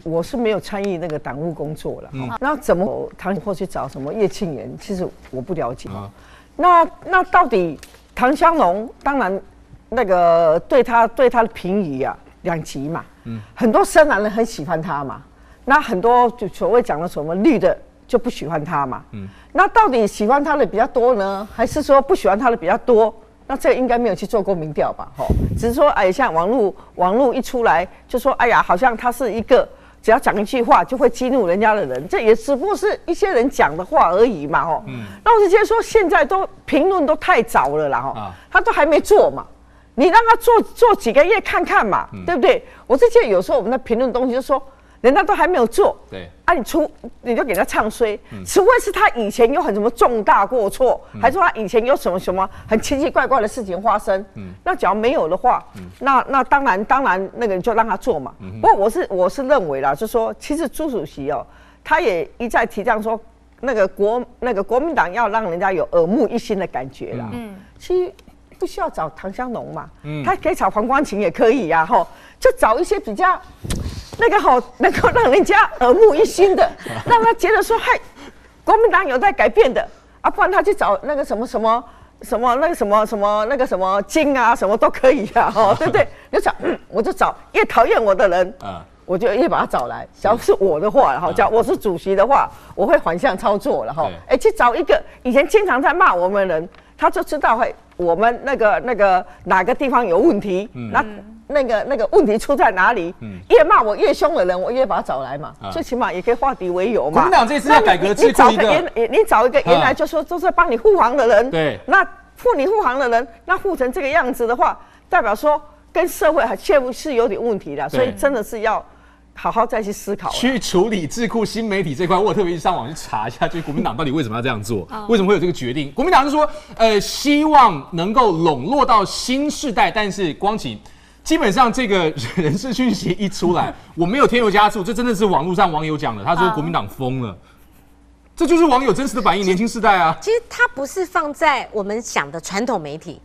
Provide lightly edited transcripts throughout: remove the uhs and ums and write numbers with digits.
我是没有参与那个党务工作了。那怎么唐或去找什么叶庆元，其实我不了解。那到底唐湘龙当然那个对他的评语啊2极嘛。很多深蓝人很喜欢他嘛，那很多就所谓讲的什么绿的就不喜欢他嘛。那到底喜欢他的比较多呢，还是说不喜欢他的比较多？那这个应该没有去做过民调吧？只是说，哎，像网络一出来就说，哎呀，好像他是一个只要讲一句话就会激怒人家的人，这也只不过是一些人讲的话而已嘛。那我就觉得说，现在都评论都太早了啦，他都还没做嘛，你让他做几个月看看嘛，对不对？我是觉得有时候我们的评论东西就说，人家都还没有做，对啊，你就给他唱衰，除非是他以前有很什么重大过错，还说他以前有什么很奇奇怪怪的事情发生，那只要没有的话，那当然那个就让他做嘛。不过我是认为啦，就说其实朱主席他也一再提倡说，那个国民党要让人家有耳目一新的感觉啦。其实不需要找唐湘龙嘛，他可以找黄光芹也可以呀，就找一些比较。那个能够让人家耳目一新的，让他觉得说，嗨，国民党有在改变的啊，不然他去找那个什么金啊，什么都可以啊，对不对？就找，我就找越讨厌我的人，我就越把他找来。假如是我的话，假如我是主席的话，我会反向操作了去找一个以前经常在骂我们的人，他就知道我们那个哪个地方有问题，那个问题出在哪里？越骂我越凶的人，我越把他找来嘛，最起码也可以化敌为友嘛。国民党这次要改革制度你找一个原来就说都是帮你护航的人，对，那你护航的人，那护成这个样子的话，代表说跟社会确实是有点问题的，所以真的是要好好再去思考，去处理智库新媒体这块。我特别上网去查一下，就是国民党到底为什么要这样做，为什么会有这个决定？国民党是说，希望能够笼络到新世代，但是光芹。基本上这个人事讯息一出来，我没有添油加醋，这真的是网络上网友讲的，他说国民党疯了，这就是网友真实的反应，年轻世代啊。其实他不是放在我们想的传统媒体，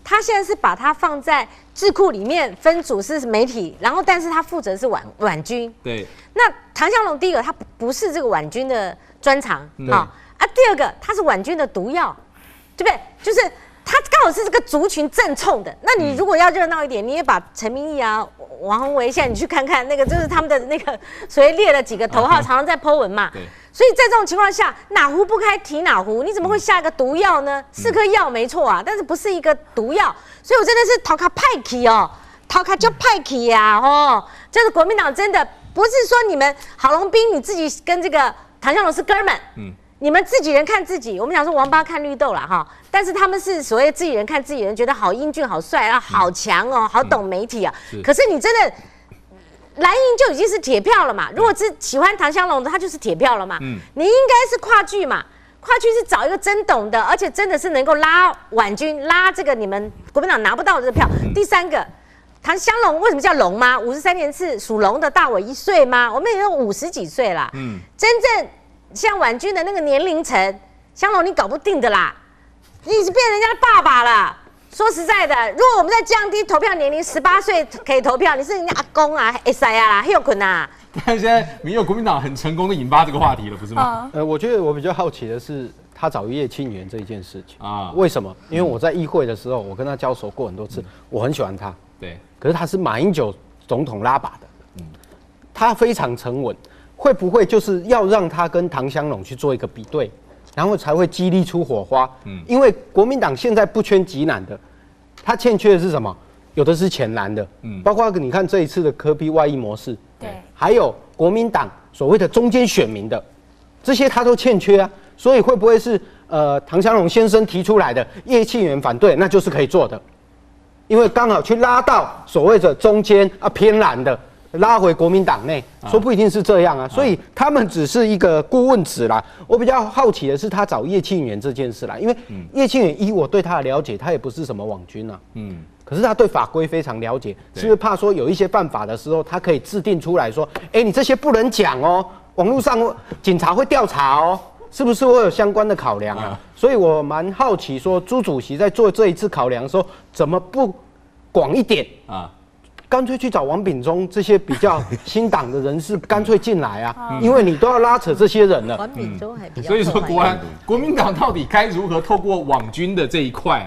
他现在是把它放在智库里面分组是媒体，然后但是他负责是婉君。对。那唐湘龙第一个他不是这个婉君的专长第二个他是婉君的毒药，对不对？就是。他刚好是这个族群正冲的，那你如果要热闹一点，你也把陈明义啊、王宏维，现在你去看看那个，就是他们的那个，所以列了几个头号，常常在 po 文嘛。所以在这种情况下，哪壶不开提哪壶，你怎么会下一个毒药呢？是颗药没错啊，但是不是一个毒药。所以我真的是讨卡派气哦，讨卡就派气呀就是国民党真的不是说你们郝龙斌你自己跟这个唐湘龙是哥们，你们自己人看自己，我们讲说王八看绿豆啦但是他们是所谓自己人看自己人，觉得好英俊、好帅啊、好强好懂媒体啊。可是你真的蓝营就已经是铁票了嘛？如果是喜欢唐湘龙的，他就是铁票了嘛。你应该是跨剧嘛，跨剧是找一个真懂的，而且真的是能够拉婉君、拉这个你们国民党拿不到的这个票。第三个，唐湘龙为什么叫龙吗？53年次属龙的大我1岁吗？我们也有50几岁啦。真正像婉君的那个年龄层，湘龙你搞不定的啦。你已经变人家的爸爸了。说实在的，如果我们再降低投票年龄，18岁可以投票，你是人家阿公啊、会使啊啦、休困啊。但现在民友国民党很成功的引发这个话题了，不是吗？我觉得我比较好奇的是他找叶庆元这一件事情啊。为什么？因为我在议会的时候，我跟他交手过很多次，我很喜欢他。对。可是他是马英九总统拉拔的，他非常沉稳，会不会就是要让他跟唐湘龙去做一个比对？然后才会激励出火花。因为国民党现在不缺极南的，他欠缺的是什么？有的是浅蓝的，包括你看这一次的科比外溢模式，对，还有国民党所谓的中间选民的，这些他都欠缺啊。所以会不会是唐湘龙先生提出来的，叶庆元反对，那就是可以做的，因为刚好去拉到所谓的中间偏蓝的。拉回国民党内，说不一定是这样啊，所以他们只是一个顾问池啦。我比较好奇的是他找叶庆元这件事啦，因为叶庆元依我对他的了解，他也不是什么网军啊，可是他对法规非常了解，是不是怕说有一些犯法的时候，他可以制定出来说，你这些不能讲哦，网络上警察会调查哦，是不是会有相关的考量啊？所以我蛮好奇说，朱主席在做这一次考量的时候，怎么不广一点啊？干脆去找王炳忠这些比较新党的人士，干脆进来啊，因为你都要拉扯这些人了。王炳忠还比较，所以说国民党到底该如何透过网军的这一块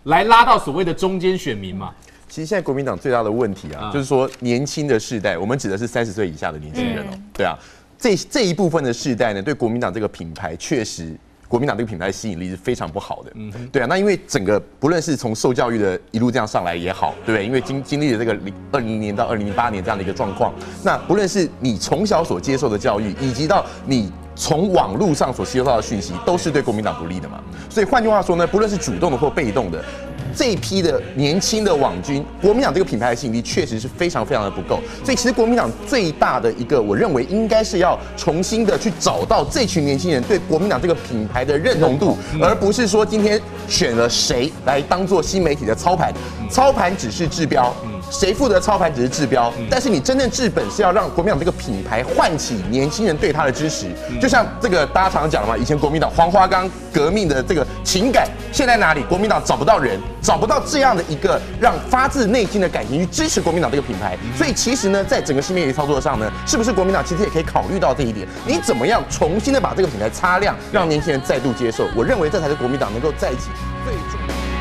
来拉到所谓的中间选民嘛？其实现在国民党最大的问题啊，就是说年轻的世代，我们指的是30岁以下的年轻人哦，对啊，这一部分的世代呢，对国民党这个品牌确实。国民党这个品牌的吸引力是非常不好的，对啊，那因为整个不论是从受教育的一路这样上来也好，对不对？因为经历了这个2020年到2008年这样的一个状况，那不论是你从小所接受的教育，以及到你从网络上所吸收到的讯息，都是对国民党不利的嘛。所以换句话说呢，不论是主动的或被动的。这一批的年轻的网军，国民党这个品牌的吸引力确实是非常非常的不够，所以其实国民党最大的一个，我认为应该是要重新的去找到这群年轻人对国民党这个品牌的认同度，而不是说今天选了谁来当做新媒体的操盘，操盘只是治标。谁负责操盘只是治标，但是你真正治本是要让国民党这个品牌唤起年轻人对他的支持。就像这个大家常常讲嘛，以前国民党黄花岗革命的这个情感，现在哪里？国民党找不到人，找不到这样的一个让发自内心的感情去支持国民党这个品牌。所以其实呢，在整个新媒体操作上呢，是不是国民党其实也可以考虑到这一点？你怎么样重新的把这个品牌擦亮，让年轻人再度接受？我认为这才是国民党能够在一起最重要的。